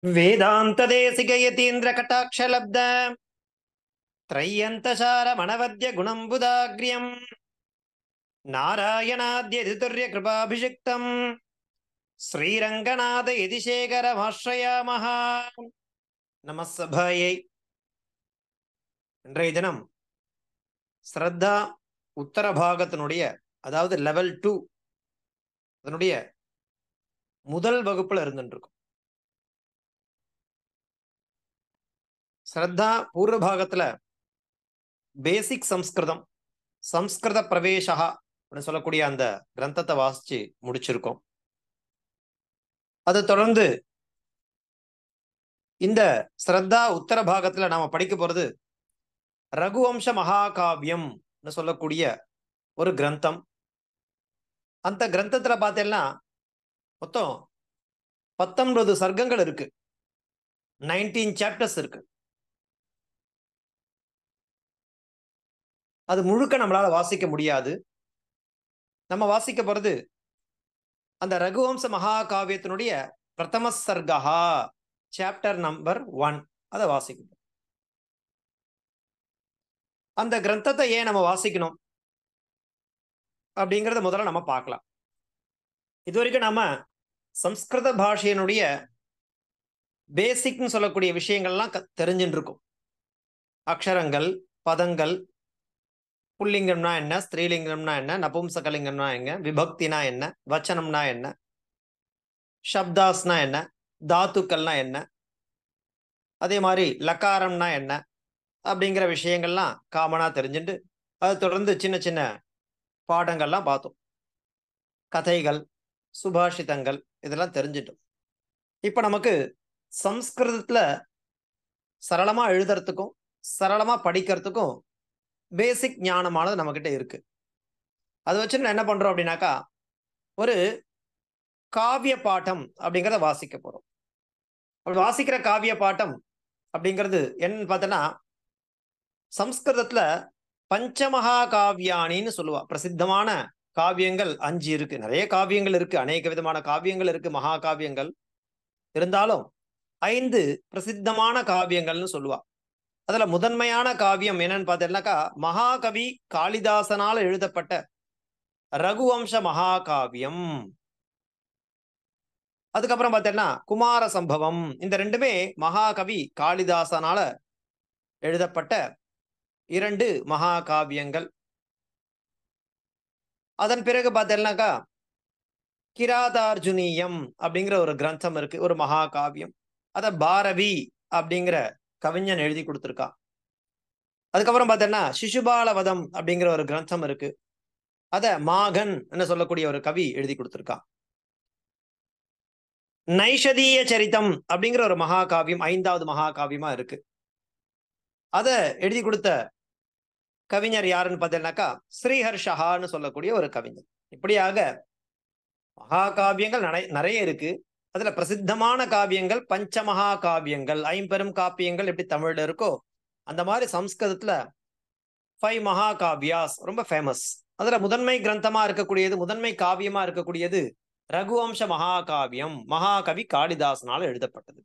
वेदांत देशिक यतीन्द्र कटाक्ष लब्ध त्रय्यंतशार मनवद्य गुणंबुदाग्र्यं नारायणाद्यदितुर्य कृपाभिषिक्तं श्रीरंगनाथ यदिशेखरमाश्रयामः நமஸ்ஸபாயை. இன்றைய தினம் ஸ்ரத்தா உத்தரபாகத்தினுடைய அதாவது லெவல் 2 அதனுடைய முதல் வகுப்புல இருந்துருக்கும். ஸ்ரத்தா பூர்வ பாகத்துல பேசிக் சம்ஸ்கிருதம் சம்ஸ்கிருத பிரவேசா அப்படின்னு சொல்லக்கூடிய அந்த கிரந்தத்தை வாசிச்சு முடிச்சிருக்கோம். அதை தொடர்ந்து இந்த ஸ்ரத்தா உத்தர பாகத்துல நாம படிக்க போறது ரகுவம்ச மகாகாவியம் சொல்லக்கூடிய ஒரு கிரந்தம். அந்த கிரந்தத்துல பார்த்தேன்னா மொத்தம் 19 சர்க்கங்கள் இருக்கு, 19 சாப்டர்ஸ் இருக்கு. அது முழுக்க நம்மளால வாசிக்க முடியாது. நம்ம வாசிக்க போறது அந்த ரகுவம்ச மகாகாவியத்தினுடைய பிரதம சர்க்கா சாப்டர் நம்பர் 1. அதை வாசிக்கணும். அந்த கிரந்தத்தை ஏன் நம்ம வாசிக்கணும் அப்படிங்கறத முதல்ல நம்ம பார்க்கலாம். இதுவரைக்கும் நாம சம்ஸ்கிருத பாஷையினுடைய பேசிக்னு சொல்லக்கூடிய விஷயங்கள்லாம் தெரிஞ்சுட்டு இருக்கோம். அக்ஷரங்கள், பதங்கள், புல்லிங்கம்னா என்ன, ஸ்திரீலிங்கம்னா என்ன, நபும்சகலிங்கம்னா என்ன, விபக்தினா என்ன, வச்சனம்னா என்ன, சப்தாஸ்னா என்ன, தாத்துக்கள்னா என்ன, அதே மாதிரி லக்காரம்னா என்ன அப்படிங்கிற விஷயங்கள்லாம் காமனா தெரிஞ்சுட்டு அது தொடர்ந்து சின்ன சின்ன பாடங்கள்லாம் பார்த்தோம். கதைகள், சுபாஷிதங்கள் இதெல்லாம் தெரிஞ்சிட்டோம். இப்ப நமக்கு சம்ஸ்கிருதத்துல சரளமா எழுதுறதுக்கும் சரளமா படிக்கிறதுக்கும் பேசிக் ஞானமானது நம்ம கிட்ட இருக்கு. அதை வச்சு என்ன பண்றோம் அப்படின்னாக்கா ஒரு காவிய பாட்டம் அப்படிங்கிறத வாசிக்க போறோம். அப்படி வாசிக்கிற காவிய பாட்டம் அப்படிங்கிறது என்னன்னு பார்த்தோன்னா சம்ஸ்கிருதத்துல பஞ்சமகா காவியானின்னு சொல்லுவா. பிரசித்தமான காவியங்கள் 5 இருக்கு. நிறைய காவியங்கள் இருக்கு, அநேக விதமான காவியங்கள் இருக்கு, மகா காவியங்கள். இருந்தாலும் 5 பிரசித்தமான காவியங்கள்னு சொல்லுவா. அதுல முதன்மையான காவியம் என்னன்னு பார்த்தேன்னாக்கா மகாகவி காளிதாசனால எழுதப்பட்ட ரகுவம்ச மகாகாவியம். அதுக்கப்புறம் பார்த்தேன்னா குமார சம்பவம். இந்த ரெண்டுமே மகாகவி காளிதாசனால எழுதப்பட்ட 2 மகாகாவியங்கள். அதன் பிறகு பார்த்தேன்னாக்கா கிராதார்ஜுனியம் அப்படிங்கிற ஒரு கிரந்தம் இருக்கு, ஒரு மகாகாவியம். அத பாரவி அப்படிங்கிற கவிஞன் எழுதி கொடுத்திருக்கா. அதுக்கப்புறம் பார்த்தேன்னா சிசுபாலவதம் அப்படிங்கிற ஒரு கிரந்தம் இருக்கு. அத மாகன் என்ன சொல்லக்கூடிய ஒரு கவி எழுதி கொடுத்திருக்கா. நைஷதீய சரிதம் அப்படிங்கிற ஒரு மகாகாவியம் 5வது மகாகாவியமா இருக்கு. அத எழுதி கொடுத்த கவிஞர் யாருன்னு பார்த்தேன்னாக்கா ஸ்ரீஹர்ஷஹான்னு சொல்லக்கூடிய ஒரு கவிஞர். இப்படியாக மகாகாவியங்கள் நிறைய இருக்கு. அதுல பிரசித்தமான காவியங்கள் பஞ்சமகா காவியங்கள், 5 காப்பியங்கள் எப்படி தமிழ்ல இருக்கோ அந்த மாதிரி சம்ஸ்கிருதத்துல 5 மகாகாவியாஸ் ரொம்ப ஃபேமஸ். அதுல முதன்மை கிரந்தமா இருக்கக்கூடியது, முதன்மை காவியமா இருக்கக்கூடியது ரகுவம்ச மகாகாவியம், மகாகவி காளிதாசனால எழுதப்பட்டது.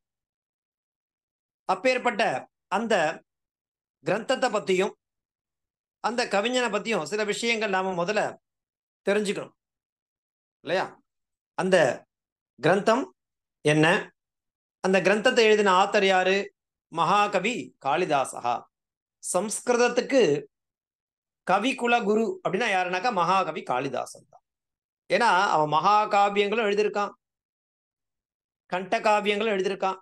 அப்பேற்பட்ட அந்த கிரந்தத்தை பத்தியும் அந்த கவிஞனை பத்தியும் சில விஷயங்கள் நாம முதல்ல தெரிஞ்சுக்கணும் இல்லையா? அந்த கிரந்தம் என்ன, அந்த கிரந்தத்தை எழுதின ஆத்தர் யாரு? மகாகவி காளிதாசா. சம்ஸ்கிருதத்துக்கு கவி குல குரு அப்படின்னா யாருனாக்கா மகாகவி காளிதாசன் தான். ஏன்னா அவன் மகாகாவியங்களும் எழுதியிருக்கான், கண்ட காவியங்களும் எழுதியிருக்கான்,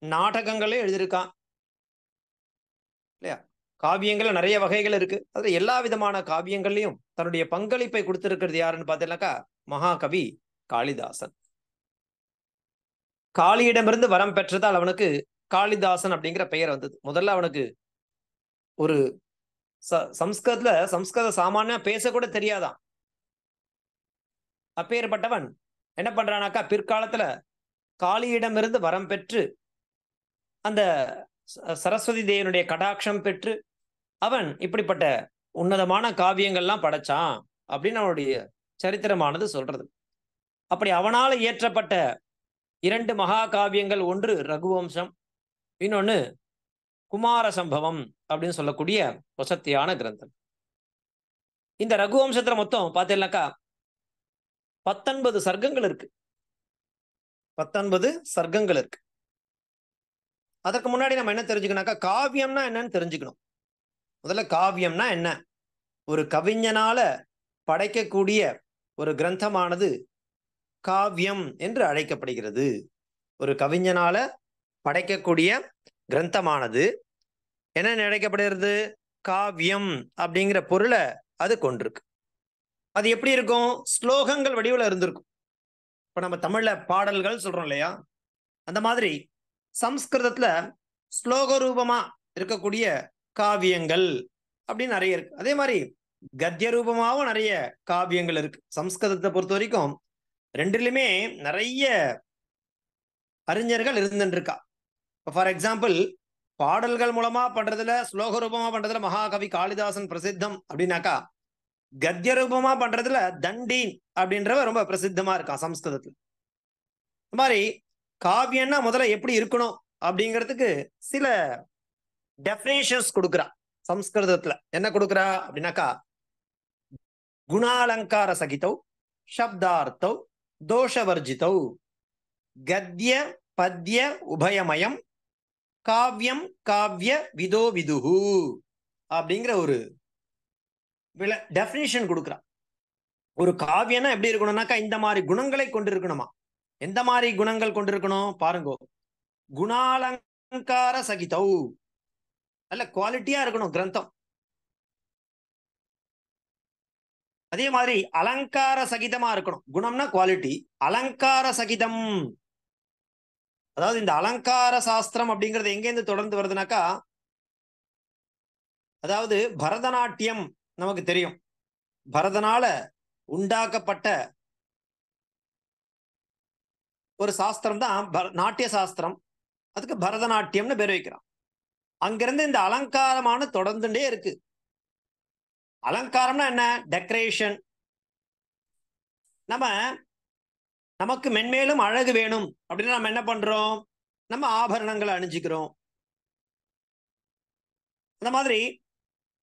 நாடகங்களும் எழுதியிருக்கான் இல்லையா? காவியங்கள் நிறைய வகைகள் இருக்கு. அதுல எல்லா விதமான காவியங்கள்லயும் தன்னுடைய பங்களிப்பை கொடுத்திருக்கிறது யாருன்னு பார்த்தீங்கன்னாக்கா மகாகவி காளிதாசன். காளியிடமிருந்து வரம் பெற்றதால் அவனுக்கு காளிதாசன் அப்படிங்கிற பெயர் வந்தது. முதல்ல அவனுக்கு ஒரு சம்ஸ்கிருதத்துல சம்ஸ்கிருத சாமானியா பேசக்கூட தெரியாதான். அப்பேற்பட்டவன் என்ன பண்றானாக்கா பிற்காலத்துல காளியிடமிருந்து வரம் பெற்று அந்த சரஸ்வதி தேவனுடைய கடாட்சம் பெற்று அவன் இப்படிப்பட்ட உன்னதமான காவியங்கள்லாம் படைச்சான் அப்படின்னு அவனுடைய சரித்திரமானது சொல்றது. அப்படி அவனால இயற்றப்பட்ட 2 மகாகாவியங்கள், ஒன்று ரகுவம்சம், இன்னொன்னு குமார சம்பவம் அப்படின்னு சொல்லக்கூடிய வசத்தியான கிரந்தம். இந்த ரகுவம்சத்துல மொத்தம் பார்த்தீங்கன்னாக்கா 19 சர்க்கங்கள் இருக்கு. 19 சர்க்கங்கள் இருக்கு. அதற்கு முன்னாடி நம்ம என்ன தெரிஞ்சுக்கணும்னாக்கா, காவியம்னா என்னன்னு தெரிஞ்சுக்கணும். முதல்ல காவியம்னா என்ன? ஒரு கவிஞனால படைக்கக்கூடிய ஒரு கிரந்தமானது காவியம் என்று அழைக்கப்படுகிறது. ஒரு கவிஞனால படைக்கக்கூடிய கிரந்தமானது என்ன அழைக்கப்படுகிறது? காவியம் அப்படிங்கிற பொருளை அது கொண்டிருக்கு. அது எப்படி இருக்கும்? ஸ்லோகங்கள் வடிவில் இருந்திருக்கும். இப்ப நம்ம தமிழ்ல பாடல்கள் சொல்றோம் இல்லையா, அந்த மாதிரி சம்ஸ்கிருதத்துல ஸ்லோக ரூபமா இருக்கக்கூடிய காவியங்கள் அப்படின்னு நிறைய இருக்கு. அதே மாதிரி கத்திய ரூபமாவும் நிறைய காவியங்கள் இருக்கு. சம்ஸ்கிருதத்தை பொறுத்த வரைக்கும் ரெண்டுலயுமே நிறைய அறிஞர்கள் இருந்துருக்கா. ஃபார் எக்ஸாம்பிள், பாடல்கள் மூலமா பண்றதுல, ஸ்லோக ரூபமா பண்றதுல மகாகவி காளிதாசன் பிரசித்தம் அப்படின்னாக்கா, கத்திய ரூபமா பண்றதுல தண்டீன் அப்படின்றவ ரொம்ப பிரசித்தமா இருக்கான் சம்ஸ்கிருதத்துல. இந்த மாதிரி காவியம்னா முதல்ல எப்படி இருக்கணும் அப்படிங்கிறதுக்கு சில டெஃபினேஷன்ஸ் கொடுக்குறா. சம்ஸ்கிருதத்துல என்ன கொடுக்குறா அப்படின்னாக்கா, குணாலங்கார சகிதௌ, சப்தார்த்தௌ, தோஷவர்ஜிதௌ, கத்ய பத்ய உபயமயம், காவியம் காவிய விதோ விதுஹு அப்படிங்கிற ஒரு டெஃபினேஷன் கொடுக்குறா. ஒரு காவியம்னா எப்படி இருக்கணும்னாக்கா, இந்த மாதிரி குணங்களை கொண்டிருக்கணுமா. எந்த மாதிரி குணங்கள் கொண்டிருக்கணும் பாருங்க. குணாலங்கார சகிதௌ, நல்ல குவாலிட்டியா இருக்கணும் கிரந்தம். அதே மாதிரி அலங்கார சகிதமா இருக்கணும். குணம்னா குவாலிட்டி, அலங்கார சகிதம். அதாவது இந்த அலங்கார சாஸ்திரம் அப்படிங்கிறது எங்கேருந்து தொடர்ந்து வருதுனாக்கா, அதாவது பரதநாட்டியம் நமக்கு தெரியும். பரதனால உண்டாக்கப்பட்ட ஒரு சாஸ்திரம் தான் நாட்டிய சாஸ்திரம். அதுக்கு பரதநாட்டியம்னு பேர் வைக்கிறான். அங்கிருந்து இந்த அலங்காரமான தொடர்ந்துட்டே இருக்கு. அலங்காரம்னா என்ன? டெக்கரேஷன். நமக்கு மென்மேலும் அழகு வேணும் அப்படின்னு நம்ம என்ன பண்றோம்? நம்ம ஆபரணங்களை அணிஞ்சுக்கிறோம். அந்த மாதிரி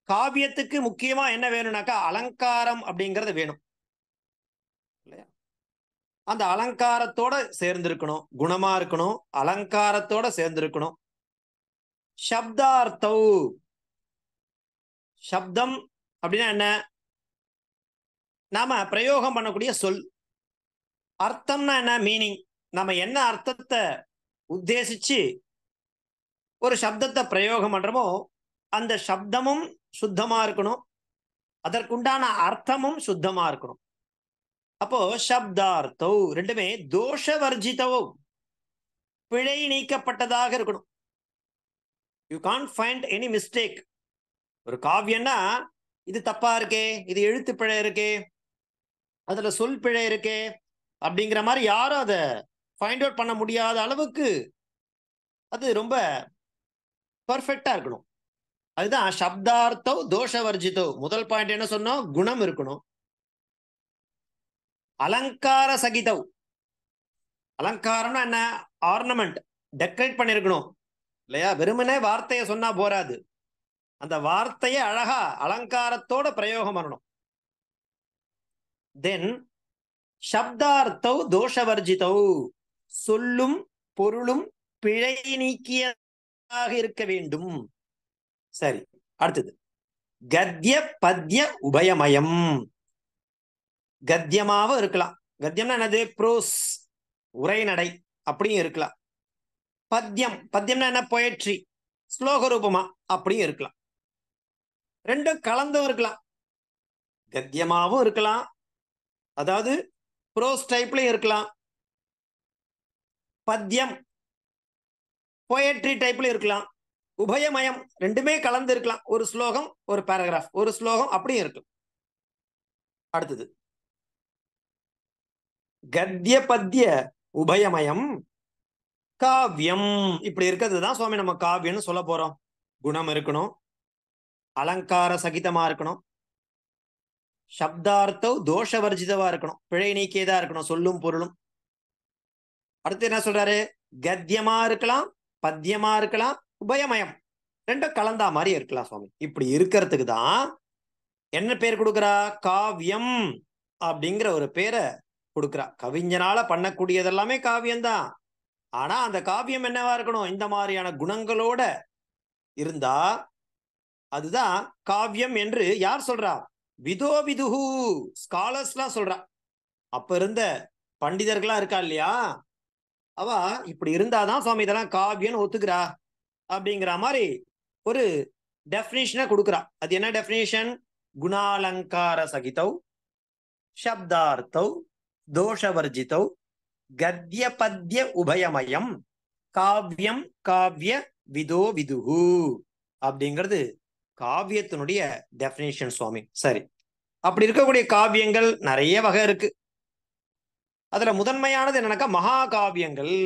காவியத்துக்கு முக்கியமா என்ன வேணும்னாக்கா, அலங்காரம் அப்படிங்கிறது வேணும் இல்லையா? அந்த அலங்காரத்தோட சேர்ந்திருக்கணும், குணமா இருக்கணும், அலங்காரத்தோட சேர்ந்திருக்கணும். சப்தார்த்தௌ, சப்தம் அப்படின்னா என்ன? நாம பிரயோகம் பண்ணக்கூடிய சொல். அர்த்தம்னா என்ன? மீனிங். நம்ம என்ன அர்த்தத்தை உத்தேசிச்சு ஒரு சப்தத்தை பிரயோகம் பண்றோமோ அந்த சப்தமும் சுத்தமா இருக்கணும், அதற்குண்டான அர்த்தமும் சுத்தமா இருக்கணும். அப்போ சப்தார்த்தோ ரெண்டுமே தோஷவர்ஜிதோ, பிழை நீக்கப்பட்டதாக இருக்கணும். You can't find any mistake. ஒரு காவியம்னா இது தப்பா இருக்கே, இது எழுத்து பிழை இருக்கே, அதுல சொல் பிழை இருக்கே அப்படிங்கிற மாதிரி யாரும் அதை ஃபைண்ட் அவுட் பண்ண முடியாத அளவுக்கு அது ரொம்ப பர்ஃபெக்டா இருக்கணும். அதுதான் சப்தார்த்தோ தோஷவர்ஜிதோ. முதல் பாயிண்ட் என்ன சொன்னோம்? குணம் இருக்கணும். அலங்கார சகிதவ், அலங்காரம்னா என்ன? ஆர்னமெண்ட், டெக்கரேட் பண்ணிருக்கணும் இல்லையா? வெறுமனே வார்த்தையை சொன்னா போராது, அந்த வார்த்தையை அழகா அலங்காரத்தோட பிரயோகம் பண்ணணும். தென் சப்தார்த்தௌ தோஷவர்ஜிதௌ, சொல்லும் பொருளும் பிழை நீக்கியதாக இருக்க வேண்டும். சரி, அடுத்தது கத்ய பத்ய உபயமயம். கத்தியமாவும் இருக்கலாம். கத்தியம்னா என்னது? ப்ரோஸ், உரைநடை அப்படியும் இருக்கலாம். பத்யம், பத்யம்னா என்ன? பொயட்ரி, ஸ்லோக ரூபமா அப்படியும் இருக்கலாம். ரெண்டும் கலந்தும் இருக்கலாம். கத்தியமாவும் இருக்கலாம், அதாவது ப்ரோஸ் டைப்லயும் இருக்கலாம். பத்யம் பொயட்ரி டைப்ல இருக்கலாம். உபயமயம், ரெண்டுமே கலந்து இருக்கலாம். ஒரு ஸ்லோகம், ஒரு பேராகிராஃப், ஒரு ஸ்லோகம் அப்படியும் இருக்கலாம். அடுத்தது கத்திய பத்ய உபயமயம் காவியம். இப்படி இருக்கிறது தான் சுவாமி நம்ம காவியம்னு சொல்ல போறோம். குணம் இருக்கணும், அலங்கார சகிதமா இருக்கணும், சப்தார்த்தம் தோஷவர்ஜிதவா இருக்கணும், பிழை நீக்கியதா இருக்கணும் சொல்லும் பொருளும். அடுத்து என்ன சொல்றாரு? கத்தியமா இருக்கலாம், பத்தியமா இருக்கலாம், உபயமயம், ரெண்டும் கலந்தா மாதிரி இருக்கலாம் சுவாமி. இப்படி இருக்கிறதுக்கு தான் என்ன பேர் கொடுக்குறா? காவியம் அப்படிங்கிற ஒரு பேரை கொடுக்குறா. கவிஞனால பண்ணக்கூடியது எல்லாமே காவியம்தான். ஆனா அந்த காவியம் என்னவா இருக்கணும்? இந்த மாதிரியான குணங்களோட இருந்தா அதுதான் காவியம் என்று யார் சொல்றா? விதோ விதுஹு, ஸ்காலர்ஸ்லாம் சொல்றா. அப்ப இருந்த பண்டிதர்களா இருக்கா இல்லையா, அவ இப்படி இருந்தாதான் சுவாமி இதெல்லாம் காவியம் ஒத்துக்கிறா அப்படிங்கிற மாதிரி ஒரு டெபினிஷனை கொடுக்குறா. அது என்ன டெபினிஷன்? குணாலங்கார சகிதௌ, சப்தார்த்தௌ, தோஷவர்ஜிதௌ, கத்ய பத்ய உபயமயம், காவியம் காவிய விதோ விதுஹு அப்படிங்கிறது காவியத்தினுடைய டெபினிஷன் சுவாமி. சரி, அப்படி இருக்கக்கூடிய காவியங்கள் நிறைய வகை இருக்கு. அதுல முதன்மையானது என்னன்னாக்கா மகாகாவியங்கள்.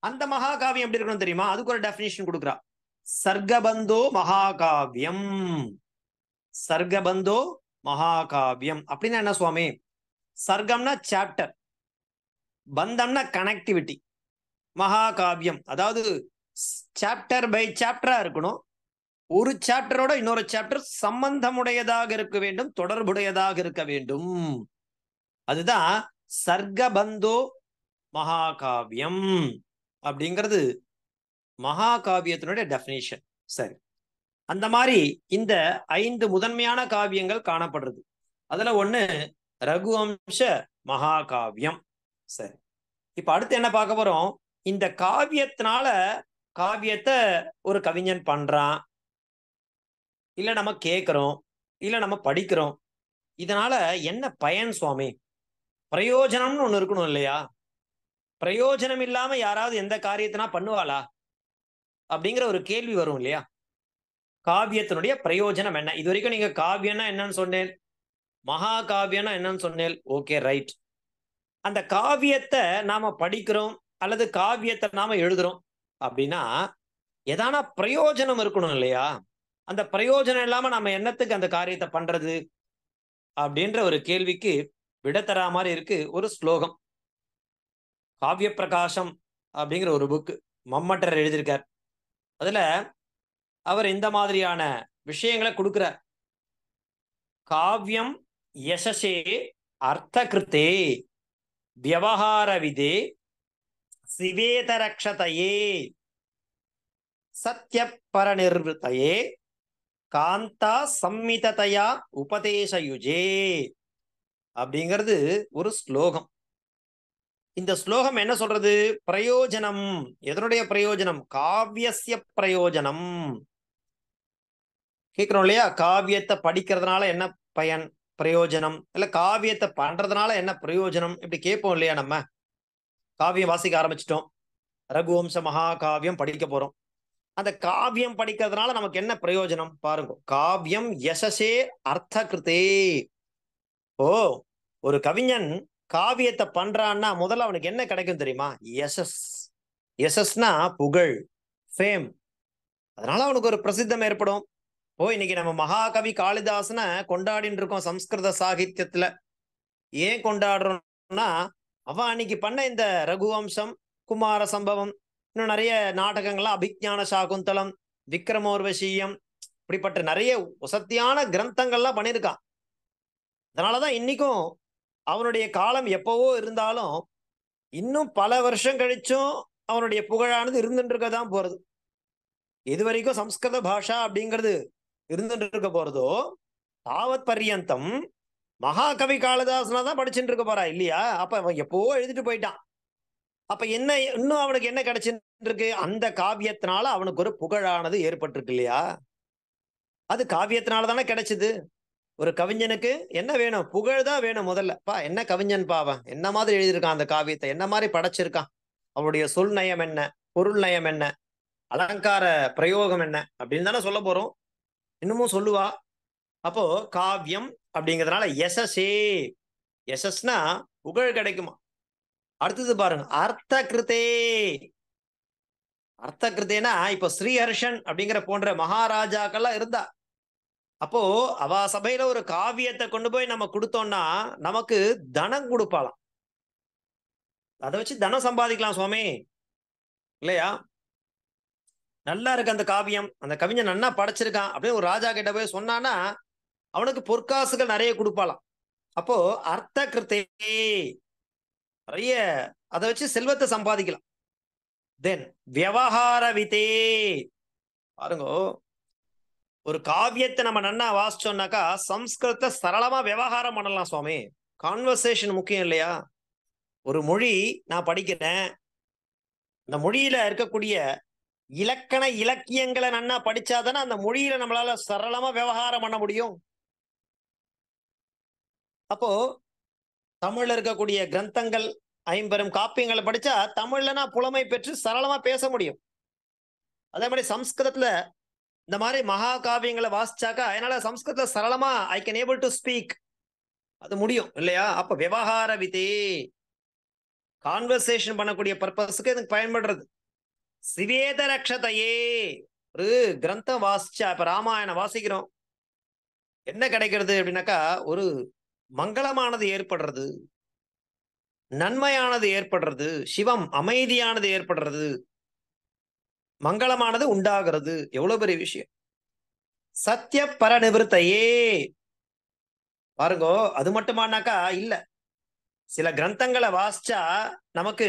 அந்த மகாகாவியம் எப்படி இருக்கணும் தெரியுமா? அதுக்கு ஒரு டெபினிஷன் கொடுக்குறா. சர்க்கபந்தோ மகாகாவியம். சர்க்கபந்தோ மகாகாவியம் அப்படின்னா என்ன சுவாமி? சர்க்கம்னா சாப்டர், பந்தம்னா கனெக்டிவிட்டி. மகாகாவியம் அதாவது சாப்டர் பை சாப்டரா இருக்கணும். ஒரு சாப்டரோட இன்னொரு சாப்டர் சம்பந்தமுடையதாக இருக்க வேண்டும், தொடர்புடையதாக இருக்க வேண்டும். அதுதான் சர்க்கபந்தோ மகாகாவியம் அப்படிங்கிறது மகாகாவியத்தினுடைய டெபினிஷன். சரி, அந்த மாதிரி இந்த 5 முதன்மையான காவியங்கள் காணப்படுறது. அதுல ஒண்ணு ரகுவம்ச மகாகாவியம். சரி, இப்ப அடுத்து என்ன பார்க்க போறோம்? இந்த காவியத்தினால காவியத்தை ஒரு கவிஞன் பண்றான், இல்ல நம்ம கேட்கிறோம், இல்ல நம்ம படிக்கிறோம், இதனால என்ன பயன் சுவாமி? பிரயோஜனம்னு ஒண்ணு இருக்கணும் இல்லையா? பிரயோஜனம் இல்லாம யாராவது எந்த காரியத்தினா பண்ணுவாளா அப்படிங்கிற ஒரு கேள்வி வரும் இல்லையா? காவியத்தினுடைய பிரயோஜனம் என்ன? இது வரைக்கும் நீங்க காவியம்னா என்னன்னு சொன்னேன், மகா காவியம்னா என்னன்னு சொன்னேன். Okay, right. அந்த காவியத்தை நாம படிக்கிறோம் அல்லது காவியத்தை நாம எழுதுறோம் அப்படின்னா எதானா பிரயோஜனம் இருக்கணும் இல்லையா? அந்த பிரயோஜனம் இல்லாம நம்ம என்னத்துக்கு அந்த காரியத்தை பண்றது அப்படின்ற ஒரு கேள்விக்கு விட தரா மாதிரி இருக்கு ஒரு ஸ்லோகம். காவிய பிரகாசம் அப்படிங்கிற ஒரு புக் மம்மட்டர் எழுதியிருக்கார். அதுல அவர் இந்த மாதிரியான விஷயங்களை கொடுக்கிறார். காவியம் யசசே அர்த்தகிருத்தே வியவஹார விதே சிவேதரக்ஷதையே சத்ய பரநிர்வத்தையே காந்தா சம்மிததையா உபதேசயுஜே அப்படிங்கிறது ஒரு ஸ்லோகம். இந்த ஸ்லோகம் என்ன சொல்றது? பிரயோஜனம். எதனுடைய பிரயோஜனம்? காவியஸ்ய பிரயோஜனம். கேட்கிறோம் இல்லையா? காவியத்தை படிக்கிறதுனால என்ன பயன், பிரயோஜனம், இல்ல காவியத்தை பண்றதுனால என்ன பிரயோஜனம், இப்படி கேட்போம் இல்லையா? நம்ம காவியம் வாசிக்க ஆரம்பிச்சிட்டோம், ரகுவம்ச மகாகாவியம் படிக்க போறோம். அந்த காவியம் படிக்கிறதுனால நமக்கு என்ன பிரயோஜனம் பாருங்க. காவியம் யசசே அர்த்த கிருத்தே. ஓ, ஒரு கவிஞன் காவியத்தை பண்றான்னா முதல்ல அவனுக்கு என்ன கிடைக்கும் தெரியுமா? யசஸ். யசஸ்னா புகழ், ஃபேம். அதனால அவனுக்கு ஒரு பிரசித்தம் ஏற்படும். ஓ, இன்னைக்கு நம்ம மகாகவி காளிதாசனை கொண்டாடிட்டு இருக்கோம் சம்ஸ்கிருத சாகித்யத்துல. ஏன் கொண்டாடுறோம்னா அவன் அன்னைக்கு பண்ண இந்த ரகுவம்சம், குமார சம்பவம், இன்னும் நிறைய நாடகங்கள்லாம், அபிஜான சாகுந்தலம், விக்ரமோர்வசீயம், இப்படிப்பட்ட நிறைய வசத்தியான கிரந்தங்கள்லாம் பண்ணியிருக்கான். அதனாலதான் இன்னைக்கும் அவனுடைய காலம் எப்பவோ இருந்தாலும் இன்னும் பல வருஷம் கழிச்சும் அவனுடைய புகழானது இருந்துட்டு இருக்கதான் போறது. எது வரைக்கும் சம்ஸ்கிருத பாஷா அப்படிங்கிறது இருந்துட்டு இருக்க போறதோ தாவத் பர்யந்தம் மகாகவி காளிதாசனா தான் படிச்சுட்டு இருக்க போறா இல்லையா? அப்ப அவன் எப்பவோ எழுதிட்டு போயிட்டான். அப்ப என்ன இன்னும் அவனுக்கு என்ன கிடைச்சிட்டு இருக்கு? அந்த காவியத்தினால அவனுக்கு ஒரு புகழானது ஏற்பட்டிருக்கு இல்லையா? அது காவியத்தினால தானே கிடைச்சது. ஒரு கவிஞனுக்கு என்ன வேணும்? புகழ் தான் வேணும் முதல்ல. பா, என்ன கவிஞன் பாவன், என்ன மாதிரி எழுதியிருக்கான் அந்த காவியத்தை, என்ன மாதிரி படைச்சிருக்கான், அவனுடைய சொல் நயம் என்ன, பொருள் நயம் என்ன, அலங்கார பிரயோகம் என்ன அப்படின்னு தானே சொல்ல போறோம். இன்னமும் சொல்லுவா. அப்போ காவியம் அப்படிங்கிறதுனால யசஸே. யசஸ்னா புகழ் கிடைக்குமா. அடுத்தது பாருங்க, அர்த்த கிருத்தே. அர்த்த கிருத்தேனா இப்போ ஸ்ரீஹர்ஷன் அப்படிங்கிற போன்ற மகாராஜாக்கள்லாம் இருந்தா. அப்போ அவ சபையில ஒரு காவியத்தை கொண்டு போய் நம்ம கொடுத்தோம்னா நமக்கு தனம் கொடுப்பாளாம். அதை வச்சு தனம் சம்பாதிக்கலாம் சுவாமி, இல்லையா? நல்லா இருக்கு அந்த காவியம், அந்த கவிஞன் நன்னா படைச்சிருக்கான் அப்படின்னு ஒரு ராஜா கிட்ட போய் சொன்னானா அவனுக்கு பொற்காசுகள் நிறைய கொடுப்பாளாம். அப்போ அர்த்த கிருத்தே, நிறைய அதை வச்சு செல்வத்தை சம்பாதிக்கலாம். தென் வியவஹார விதே, பாருங்க, ஒரு காவியத்தை நம்ம நன்னா வாசிச்சோம்னாக்கா சம்ஸ்கிருத சரளமா விவகாரம் பண்ணலாம் சுவாமி. கான்வர்சேஷன் முக்கியம் இல்லையா? ஒரு மொழி நான் படிக்கிறேன், அந்த மொழியில இருக்கக்கூடிய இலக்கண இலக்கியங்களை நன்னா படிச்சாதானே அந்த மொழியில நம்மளால சரளமா விவகாரம் பண்ண முடியும். அப்போ தமிழ்ல இருக்கக்கூடிய கிரந்தங்கள், ஐம்பெரும் காப்பியங்களை படிச்சா தமிழ்ல நான் புலமை பெற்று சரளமா பேச முடியும். அதே மாதிரி சம்ஸ்கிருதத்துல இந்த மாதிரி மகா காவியங்களை வாசிச்சாக்கா என்னால சம்ஸ்கிருதத்துல சரளமா I can able to speak, அது முடியும் இல்லையா? அப்ப விவகார விதே, கான்வர்சேஷன் பண்ணக்கூடிய பர்பஸ்க்கு எனக்கு பயன்படுறது. சிவேத ரக்ஷதையே, ஒரு கிரந்தம் வாசிச்சா, இப்ப ராமாயணம் வாசிக்கிறோம், என்ன கிடைக்கிறது அப்படின்னாக்கா ஒரு மங்களமானது ஏற்படுறது, நன்மையானது ஏற்படுறது, சிவம் அமைதியானது ஏற்படுறது, மங்களமானது உண்டாகிறது. எவ்வளவு பெரிய விஷயம்! சத்திய பரநிவர்த்தையே, பாருங்க, அது மட்டுமானாக்கா இல்ல, சில கிரந்தங்களை வாசிச்சா நமக்கு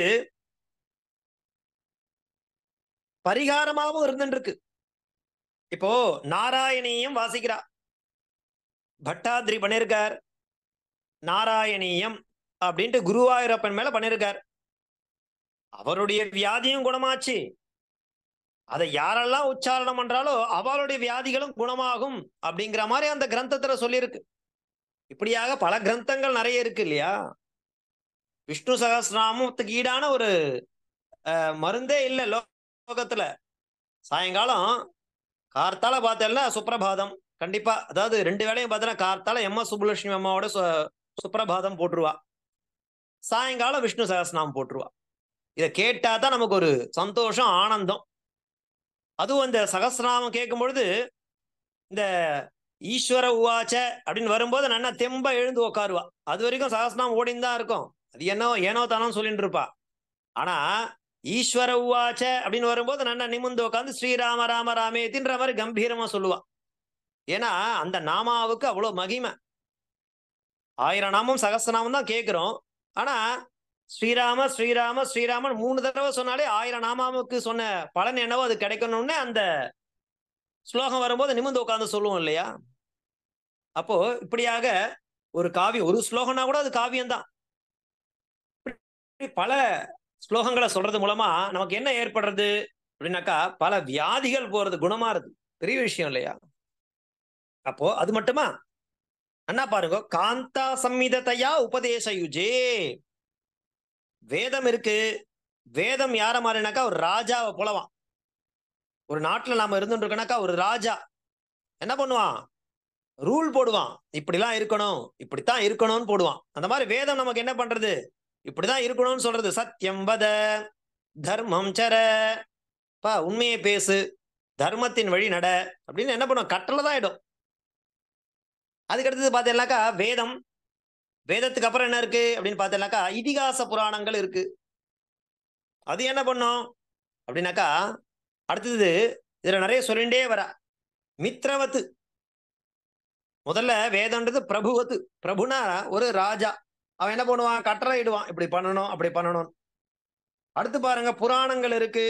பரிகாரமாவும் இருந்துருக்கு. இப்போ நாராயணியம் வாசிக்கிறா, பட்டாத்ரி பண்ணிருக்கார், நாராயணியம் அப்படின்ட்டு குருவாயூரப்பன் மேல பண்ணிருக்கார். அவருடைய வியாதியும் குணமாச்சு. அதை யாரெல்லாம் உச்சாரணம் பண்றாலோ அவளுடைய வியாதிகளும் குணமாகும் அப்படிங்கிற மாதிரி அந்த கிரந்தத்துல சொல்லியிருக்கு. இப்படியாக பல கிரந்தங்கள் நிறைய இருக்கு இல்லையா? விஷ்ணு சகஸ்ரநாமத்துக்கு ஈடான ஒரு மருந்தே இல்ல லோகத்துல. சாயங்காலம் கார்த்தால பார்த்தேன்னா சுப்பிரபாதம் கண்டிப்பா, அதாவது 2 வேளையும் பார்த்தோன்னா கார்த்தால எம்.எஸ். சுப்புலட்சுமி அம்மாவோட சுப்பிரபாதம் போட்டுருவா, சாயங்காலம் விஷ்ணு சகஸ்ரநாமம் போட்டுருவா. இதை கேட்டா தான் நமக்கு ஒரு சந்தோஷம், ஆனந்தம். அதுவும் இந்த சகஸ்ரநாமம் கேட்கும் பொழுது இந்த ஈஸ்வர உவாச்ச அப்படின்னு வரும்போது நன்னா தெம்பா எழுந்து உட்காருவா. அது வரைக்கும் சகஸ்ரநாமம் ஓடின்னு தான் இருக்கும், அது ஏனோ தானோ சொல்லிட்டு இருப்பா. ஆனா ஈஸ்வர உவாச்ச அப்படின்னு வரும்போது நன்னா நிமிந்து உட்காந்து ஸ்ரீராம ராம ராமேதின்ற மாதிரி கம்பீரமா சொல்லுவா. ஏன்னா அந்த நாமாவுக்கு அவ்வளவு மகிமை. 1000 நாமம் சகஸ்ரநாமம் தான் கேட்கிறோம், ஆனா ஸ்ரீராம ஸ்ரீராம ஸ்ரீராமன் 3 தடவை சொன்னாலே 1000 நாமாவுக்கு சொன்ன பலன் என்னவோ அது கிடைக்கணும்னு அந்த ஸ்லோகம் வரும்போது நிமிந்து உட்காந்து சொல்லுவோம் இல்லையா? அப்போ இப்படியாக ஒரு காவியம், ஒரு ஸ்லோகம்னா கூட அது காவியம் தான். பல ஸ்லோகங்களை சொல்றது மூலமா நமக்கு என்ன ஏற்படுறது அப்படின்னாக்கா பல வியாதிகள் போறது குணமாறுது. பெரிய விஷயம் இல்லையா? அப்போ அது மட்டுமா, அண்ணா பாருங்க, காந்தா சம்மிதத்தையா உபதேச யுஜே, வேதம் இருக்கு. வேதம் யார மாதிரினாக்கா ஒரு ராஜாவை போலவான். ஒரு நாட்டுல நாம இருந்துருக்கோம்னாக்கா ஒரு ராஜா என்ன பண்ணுவான், ரூல் போடுவான், இப்படிலாம் இருக்கணும், இப்படித்தான் இருக்கணும்னு போடுவான். அந்த மாதிரி வேதம் நமக்கு என்ன பண்றது, இப்படிதான் இருக்கணும்னு சொல்றது. சத்தியம் வத தர்மம் சர, பா உண்மையை பேசு, தர்மத்தின் வழி நட அப்படின்னு என்ன பண்ணுவோம், கட்டளை தான் இடும். அதுக்கு அடுத்தது பார்த்தீங்கன்னாக்கா வேதம், வேதத்துக்கு அப்புறம் என்ன இருக்கு அப்படின்னு பார்த்தீங்கன்னாக்கா இதிகாச புராணங்கள் இருக்கு. அது என்ன பண்ணும் அப்படின்னாக்கா அடுத்தது இதுல நிறைய சொல்லிண்டே வர மித்ரவத்து. முதல்ல வேதம்ன்றது பிரபுவத்து, பிரபுனா ஒரு ராஜா, அவன் என்ன பண்ணுவான், கட்டளை இடுவான், இப்படி பண்ணணும் அப்படி பண்ணணும். அடுத்து பாருங்க புராணங்கள் இருக்கு,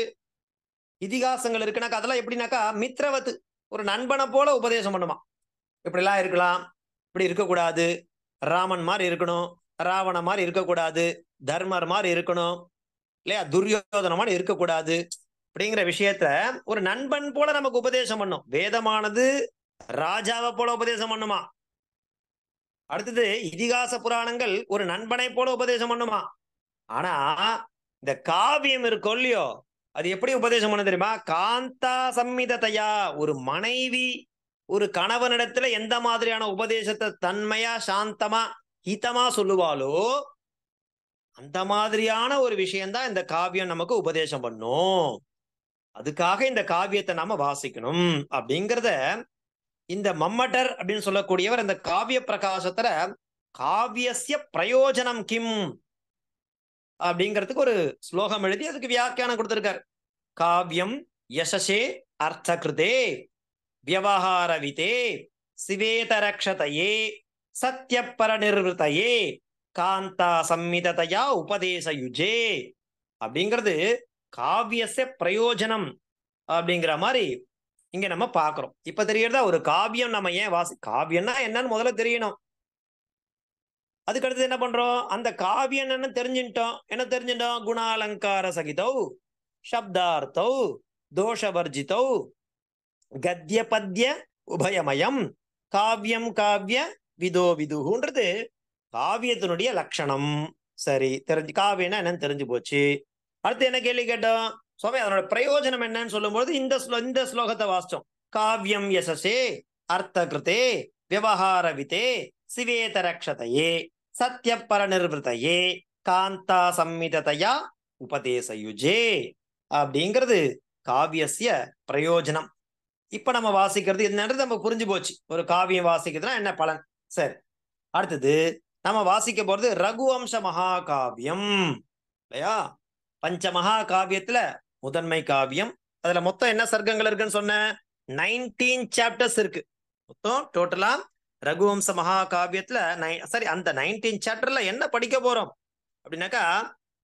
இதிகாசங்கள் இருக்குனாக்கா அதெல்லாம் எப்படின்னாக்கா மித்ரவத்து, ஒரு நண்பனை போல உபதேசம் பண்ணுமா. இப்படிலாம் இருக்கலாம், இப்படி இருக்கக்கூடாது, ராமன் மாதிரி இருக்கணும், ராவண மாதிரி இருக்கக்கூடாது, தர்மர் மாதிரி இருக்கணும் இல்லையா, துரியோதன மாதிரி இருக்கக்கூடாது அப்படிங்கிற விஷயத்த ஒரு நண்பன் போல நமக்கு உபதேசம் பண்ணும். வேதமானது ராஜாவை போல உபதேசம் பண்ணுமா. அடுத்தது இதிகாச புராணங்கள் ஒரு நண்பனை போல உபதேசம் பண்ணுமா. ஆனா இந்த காவியம் இருக்கும் இல்லையோ, அது எப்படி உபதேசம் பண்ண தெரியுமா, காந்தா சம்மிதத்தையா, ஒரு மனைவி ஒரு கணவனிடத்துல எந்த மாதிரியான உபதேசத்தை தன்மையா சாந்தமா ஹிதமா சொல்லுவாளோ அந்த மாதிரியான ஒரு விஷயம்தான் இந்த காவியம் நமக்கு உபதேசம் பண்ணும். அதுக்காக இந்த காவியத்தை நாம வாசிக்கணும் அப்படிங்கிறத இந்த மம்மட்டர் அப்படின்னு சொல்லக்கூடியவர் இந்த காவிய பிரகாசத்துல காவியஸ்ய பிரயோஜனம் கிம், அப்படிங்கிறதுக்கு ஒரு ஸ்லோகம் எழுதி அதுக்கு வியாக்கியானம் கொடுத்திருக்காரு. காவியம் யசசே அர்த்தகிருதே வியவஹாரவிதே சிவேதரக்ஷதையே சத்யப்பர நிர்வதையே காந்தா சம்மிததையா உபதேசயுஜே அப்படிங்கிறது காவியச பிரயோஜனம் அப்படிங்கிற மாதிரி இங்க நம்ம பாக்குறோம். இப்ப தெரியறதா ஒரு காவியம் நம்ம ஏன் காவியம்னா என்னன்னு முதல்ல தெரியணும். அதுக்கடுத்து என்ன பண்றோம், அந்த காவியம் என்னன்னு தெரிஞ்சுட்டோம். என்ன தெரிஞ்சுட்டோம், குணாலங்கார சகிதௌ சப்தார்த்தௌ தோஷவர்ஜிதௌ கத்ய பத்ய உபயமயம் காவியம் காவிய விதோ விதுன்றது காவியத்தினுடைய லட்சணம். சரி, தெரிஞ்சு காவியம்னா என்னன்னு தெரிஞ்சு போச்சு. அடுத்து என்ன கேள்வி கேட்டோம், சுவாமி அதனோட பிரயோஜனம் என்னன்னு சொல்லும்போது இந்த ஸ்லோகத்தை வாசிச்சோம். காவியம் யசசே அர்த்தகிருதே விவகாரவிதே சிவேதரக்ஷதையே சத்யப்பர நிர்வதையே காந்தா சம்மிததையா உபதேசயுஜே அப்படிங்கிறது காவியசிய பிரயோஜனம். இப்ப நம்ம வாசிக்கிறது என்னன்றது நம்ம புரிஞ்சு போச்சு. ஒரு காவியம் வாசிக்கிறதுனா என்ன பலன். சரி, அடுத்தது நம்ம வாசிக்க போறது ரகுவம்ச மகாகாவியம் இல்லையா. பஞ்ச மகா காவியத்துல முதன்மை காவியம். அதுல மொத்தம் என்ன சர்க்கங்கள் இருக்குன்னு சொன்ன 19 சாப்டர்ஸ் இருக்கு மொத்தம் டோட்டலா. ரகுவம்ச மகா காவியத்துல சரி, அந்த 19 சாப்டர்ல என்ன படிக்க போறோம் அப்படின்னாக்கா,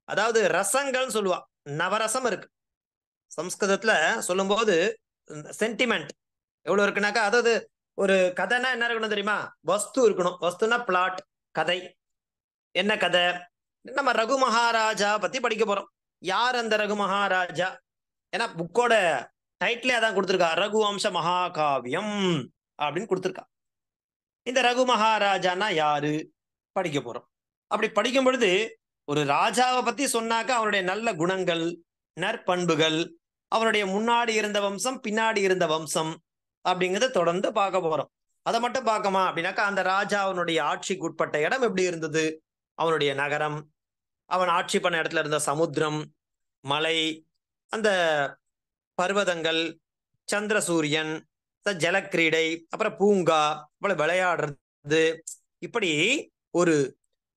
அதாவது ரசங்கள் சொல்லுவா. நவரசம் இருக்கு சம்ஸ்கிருதத்துல சொல்லும் போது. சென்டிமெண்ட் எவ்வளவு இருக்குனாக்கா, அதாவது ஒரு கதைனா என்ன இருக்கணும் தெரியுமா, வஸ்து இருக்கணும். வஸ்துனா பிளாட், கதை. என்ன கதை, நம்ம ரகு மகாராஜா பத்தி படிக்க போறோம். யார் அந்த ரகு மகாராஜா, ஏன்னா புக்கோட டைட்டிலே அதான் கொடுத்துருக்கா, ரகுவம்ச மகாகாவியம் அப்படின்னு கொடுத்துருக்கா. இந்த ரகு மகாராஜானா யாரு படிக்க போறோம். அப்படி படிக்கும் பொழுது ஒரு ராஜாவை பத்தி சொன்னாக்கா அவனுடைய நல்ல குணங்கள், நற்பண்புகள், அவனுடைய முன்னாடி இருந்த வம்சம், பின்னாடி இருந்த வம்சம் அப்படிங்கிறத தொடர்ந்து பார்க்க போறோம். அதை மட்டும் பார்க்கமா அப்படின்னாக்கா, அந்த ராஜா அவனுடைய ஆட்சிக்கு உட்பட்ட இடம் எப்படி இருந்தது, அவனுடைய நகரம், அவன் ஆட்சி பண்ண இடத்துல இருந்த சமுத்திரம், மலை, அந்த பர்வதங்கள், சந்திர சூரியன், ஜலக்கிரீடை, அப்புறம் பூங்கா, அப்புறம் விளையாடுறது, இப்படி ஒரு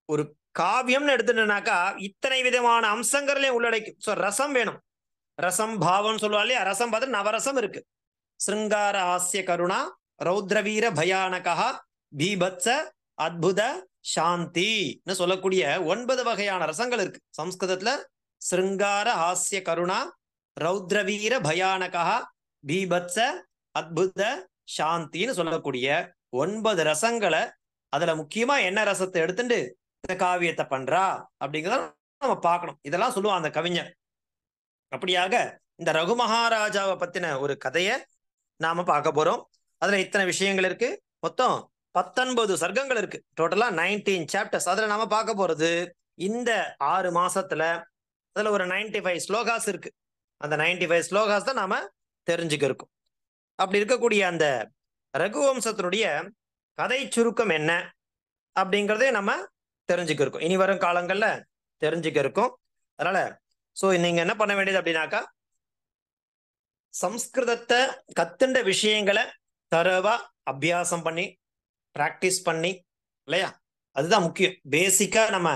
ஒரு காவியம்னு எடுத்துட்டோம்னாக்கா இத்தனை விதமான அம்சங்களையும் உள்ளடக்கும். ஸோ ரசம் வேணும். ரசம் பாவம் சொல்லுவாள். ரசம் பார்த்து நவரசம் இருக்கு. சிருங்கார ஹாஸ்ய கருணா ரௌத்ரவீர பயானகா பீபத்ச அத்புத சாந்தின்னு சொல்லக்கூடிய 9 வகையான ரசங்கள் இருக்கு சம்ஸ்கிருதத்துல. சிருங்கார ஹாஸ்ய கருணா ரௌத்ரவீர பயானகா பீபத்ச அத்புத சாந்தின்னு சொல்லக்கூடிய 9 ரசங்களை, அதுல முக்கியமா என்ன ரசத்தை எடுத்துட்டு இந்த காவியத்தை பண்றா அப்படிங்கிறத நம்ம பார்க்கணும். இதெல்லாம் சொல்லுவான் அந்த கவிஞர். அப்படியாக இந்த ரகு மகாராஜாவை பத்தின ஒரு கதையை நாம பார்க்க போறோம். அதுல இத்தனை விஷயங்கள் இருக்கு. மொத்தம் 19 சர்க்கங்கள் இருக்கு. டோட்டலா 19 சாப்டர்ஸ். அதுல நாம பார்க்க போறது இந்த 6 மாசத்துல அதுல ஒரு 95 ஸ்லோகாஸ் இருக்கு. அந்த 95 ஸ்லோகாஸ் தான் நாம தெரிஞ்சுக்க இருக்கோம். அப்படி இருக்கக்கூடிய அந்த ரகுவம்சத்தினுடைய கதை சுருக்கம் என்ன அப்படிங்கிறதே நம்ம தெரிஞ்சுக்க இருக்கோம். இனி வரும் காலங்கள்ல தெரிஞ்சுக்க இருக்கும். அதனால சோ நீங்க என்ன பண்ண வேண்டியது அப்படின்னாக்கா, சம்ஸ்கிருதத்தை கத்துண்ட விஷயங்களை தரவா அபியாசம் பண்ணி பிராக்டிஸ் பண்ணி இல்லையா, அதுதான் முக்கியம். பேசிக்கா நம்ம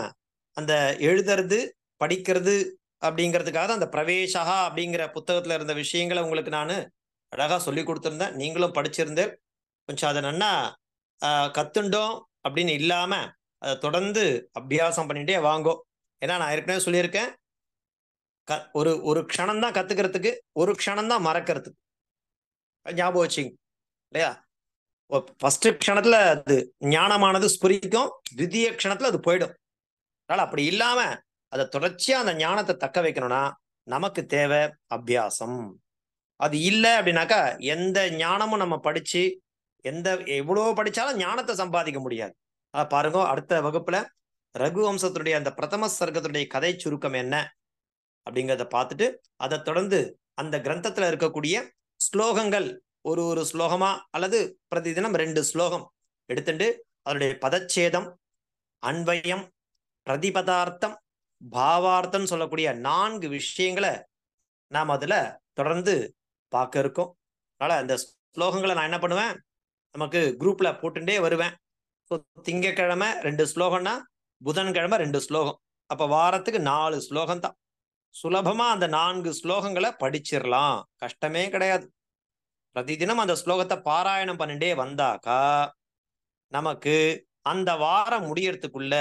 அந்த எழுதுறது படிக்கிறது அப்படிங்கிறதுக்காக தான் அந்த பிரவேசா அப்படிங்கிற புத்தகத்துல இருந்த விஷயங்களை உங்களுக்கு நான் அழகா சொல்லி கொடுத்துருந்தேன். நீங்களும் படிச்சிருந்தேன். கொஞ்சம் அதை நன்னா கத்துண்டோம் அப்படின்னு இல்லாம அதை தொடர்ந்து அபியாசம் பண்ணிட்டே வாங்கோ. ஏன்னா நான் ஏற்கனவே சொல்லியிருக்கேன், ஒரு க்ஷணம் தான் கத்துக்கிறதுக்கு, ஒரு க்ஷணம் தான் மறக்கிறதுக்கு. ஞாபகம் வச்சுங்க இல்லையா. ஃபர்ஸ்ட் க்ஷணத்துல அது ஞானமானது ஸ்புரிக்கும், தித்திய க்ஷணத்துல அது போயிடும். அதனால அப்படி இல்லாம அதை தொடர்ச்சியா அந்த ஞானத்தை தக்க வைக்கணும்னா நமக்கு தேவை அபியாசம். அது இல்லை அப்படின்னாக்கா எந்த ஞானமும் நம்ம படிச்சு எவ்வளவு படிச்சாலும் ஞானத்தை சம்பாதிக்க முடியாது. பாருங்க, அடுத்த வகுப்புல ரகுவம்சத்துடைய அந்த பிரதம சர்க்கத்துடைய கதை சுருக்கம் என்ன அப்படிங்கிறத பார்த்துட்டு அதை தொடர்ந்து அந்த கிரந்தத்துல இருக்கக்கூடிய ஸ்லோகங்கள் ஒரு ஸ்லோகமா அல்லது பிரதிதினம் 2 ஸ்லோகம் எடுத்துட்டு அதனுடைய பதச்சேதம், அன்வயம், பிரதிபதார்த்தம், பாவார்த்தம் சொல்லக்கூடிய 4 விஷயங்களை நாம் அதுல தொடர்ந்து பார்க்க இருக்கோம். அதனால அந்த ஸ்லோகங்களை நான் என்ன பண்ணுவேன், நமக்கு குரூப்ல போட்டுட்டே வருவேன். திங்கக்கிழமை 2 ஸ்லோகம்னா புதன்கிழமை 2 ஸ்லோகம், அப்ப வாரத்துக்கு 4 ஸ்லோகம் தான். சுலபமா அந்த 4 ஸ்லோகங்களை படிச்சிடலாம், கஷ்டமே கிடையாது. பிரதிதினம் அந்த ஸ்லோகத்தை பாராயணம் பண்ணிட்டே வந்தாக்கா நமக்கு அந்த வாரம் முடியறதுக்குள்ள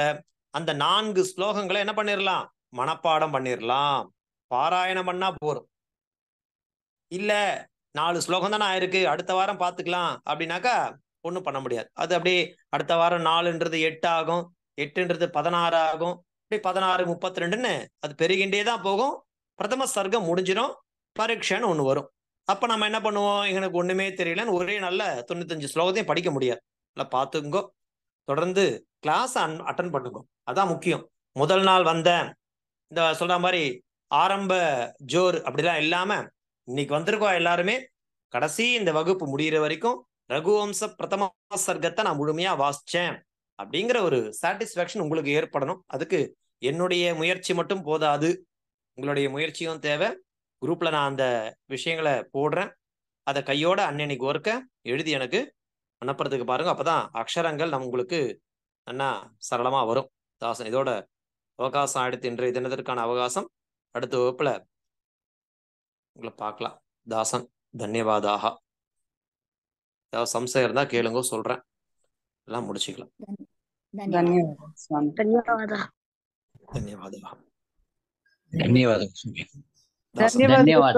அந்த 4 ஸ்லோகங்களை என்ன பண்ணிடலாம், மனப்பாடம் பண்ணிடலாம். பாராயணம் பண்ணா போறோம். இல்ல 4 ஸ்லோகம் தானே ஆயிருக்கு, அடுத்த வாரம் பார்த்துக்கலாம் அப்படின்னாக்கா ஒன்றும் பண்ண முடியாது. அது அப்படியே அடுத்த வாரம் 4ன்றது 8 ஆகும், 8ன்றது 16 ஆகும், அப்படி 16 32ன்னு அது பெருகின்றே தான் போகும். பிரதம சர்க்கம் முடிஞ்சிடும், பரீட்சைன்னு ஒன்று வரும். அப்ப நம்ம என்ன பண்ணுவோம், எனக்கு ஒண்ணுமே தெரியலன்னு ஒரே நல்ல 95 ஸ்லோகத்தையும் படிக்க முடியாது. இல்லை பார்த்துங்கோ, தொடர்ந்து கிளாஸ் அட்டன் பண்ணுங்க, அதான் முக்கியம். முதல் நாள் வந்தேன் இந்த சொல்ற மாதிரி ஆரம்ப ஜோர் அப்படிலாம் இல்லாம இன்னைக்கு வந்திருக்கோம் எல்லாருமே, கடைசி இந்த வகுப்பு முடிகிற வரைக்கும் ரகுவம்ச பிரதம சர்க்கத்தை நான் முழுமையா வாசிச்சேன் அப்படிங்கிற ஒரு சாட்டிஸ்பாக்சன் உங்களுக்கு ஏற்படணும். அதுக்கு என்னுடைய முயற்சி மட்டும் போதாது, உங்களுடைய முயற்சியும் தேவை. குரூப்ல நான் அந்த விஷயங்களை போடுறேன், அதை கையோட அன்னைக்கு ஒர்க்க எழுதி எனக்கு அனுப்புறதுக்கு பாருங்க. அப்பதான் அக்ஷரங்கள் நம்ம உங்களுக்கு என்ன சரளமா வரும். தாசன் இதோட அவகாசம் ஆயிடுத்து. இன்றைய தினத்திற்கான அவகாசம். அடுத்த வகுப்புல உங்களை பார்க்கலாம். தாசன் தன்யவாதாக. ஏதாவது சம்சயம் இருந்தா கேளுங்க, சொல்றேன், எல்லாம் முடிச்சுக்கலாம். ಧನ್ಯವಾದ. ಧನ್ಯವಾದ. ಧನ್ಯವಾದ. ಧನ್ಯವಾದ.